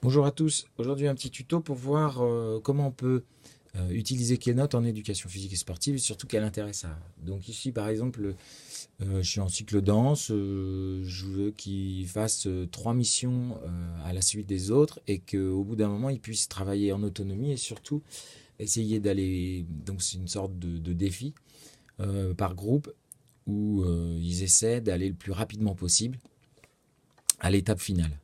Bonjour à tous, aujourd'hui un petit tuto pour voir comment on peut utiliser Keynote en éducation physique et sportive et surtout quel intérêt ça a. Donc ici par exemple, je suis en cycle danse, je veux qu'il fasse 3 missions à la suite des autres et qu'au bout d'un moment il puisse travailler en autonomie et surtout essayer d'aller, donc c'est une sorte de défi par groupe où ils essaient d'aller le plus rapidement possible à l'étape finale.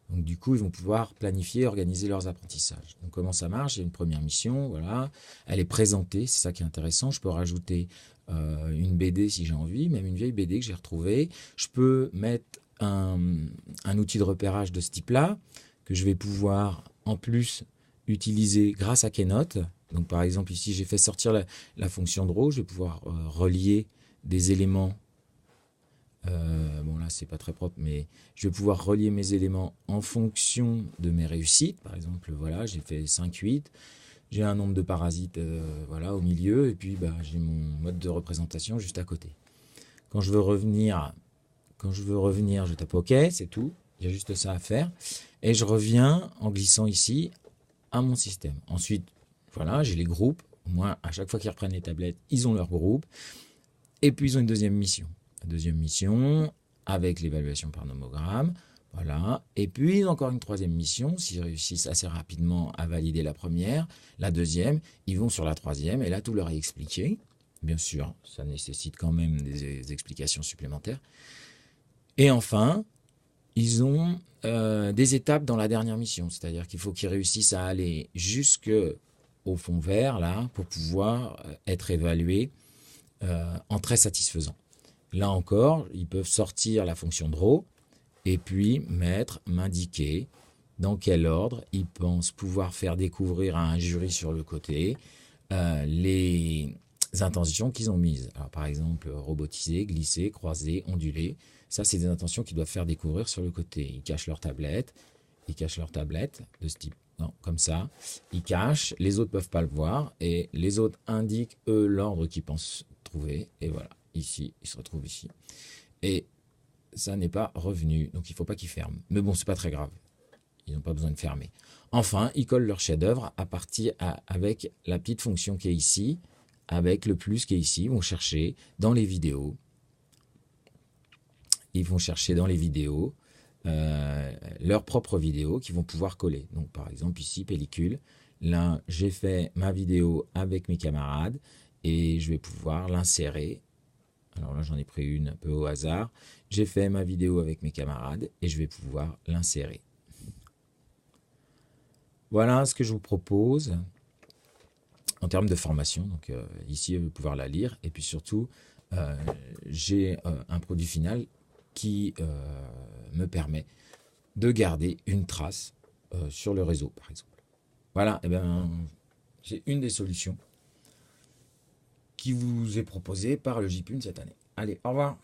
Donc du coup, ils vont pouvoir planifier et organiser leurs apprentissages. Donc comment ça marche? Il y a une première mission, voilà. Elle est présentée, c'est ça qui est intéressant. Je peux rajouter une BD si j'ai envie, même une vieille BD que j'ai retrouvée. Je peux mettre un outil de repérage de ce type-là, que je vais pouvoir en plus utiliser grâce à Keynote. Donc par exemple ici, j'ai fait sortir la fonction draw, je vais pouvoir relier des éléments. Bon là c'est pas très propre, mais je vais pouvoir relier mes éléments en fonction de mes réussites. Par exemple, voilà, j'ai fait 5-8, j'ai un nombre de parasites voilà, au milieu, et puis bah, j'ai mon mode de représentation juste à côté. Quand je veux revenir, je tape OK, c'est tout. Il y a juste ça à faire. Et je reviens en glissant ici à mon système. Ensuite, voilà, j'ai les groupes. Au moins, à chaque fois qu'ils reprennent les tablettes, ils ont leur groupe. Et puis, ils ont une deuxième mission. La deuxième mission, avec l'évaluation par nomogramme. Voilà. Et puis, encore une troisième mission. S'ils réussissent assez rapidement à valider la première, la deuxième, ils vont sur la troisième. Et là, tout leur est expliqué. Bien sûr, ça nécessite quand même des explications supplémentaires. Et enfin, ils ont des étapes dans la dernière mission. C'est-à-dire qu'il faut qu'ils réussissent à aller jusqu'au fond vert, là, pour pouvoir être évalués en très satisfaisant. Là encore, ils peuvent sortir la fonction draw et puis m'indiquer dans quel ordre ils pensent pouvoir faire découvrir à un jury sur le côté les intentions qu'ils ont mises. Alors, par exemple, robotiser, glisser, croiser, onduler. Ça, c'est des intentions qu'ils doivent faire découvrir sur le côté. Ils cachent leur tablette de ce type. Non, comme ça, ils cachent, les autres ne peuvent pas le voir, et les autres indiquent, eux, l'ordre qu'ils pensent trouver, et voilà, ici, ils se retrouvent ici. Et ça n'est pas revenu, donc il ne faut pas qu'ils ferment. Mais bon, c'est pas très grave, ils n'ont pas besoin de fermer. Enfin, ils collent leur chef-d'œuvre avec la petite fonction qui est ici, avec le plus qui est ici, ils vont chercher dans les vidéos, leurs propres vidéos qu'ils vont pouvoir coller. Donc par exemple ici, pellicule, là j'ai fait ma vidéo avec mes camarades et je vais pouvoir l'insérer. Alors là j'en ai pris une un peu au hasard. J'ai fait ma vidéo avec mes camarades et je vais pouvoir l'insérer. Voilà ce que je vous propose en termes de formation. Donc ici, vous allez pouvoir la lire. Et puis surtout, j'ai un produit final qui me permet de garder une trace sur le réseau, par exemple. Voilà, et bien, c'est une des solutions qui vous est proposée par le JPUN cette année. Allez, au revoir.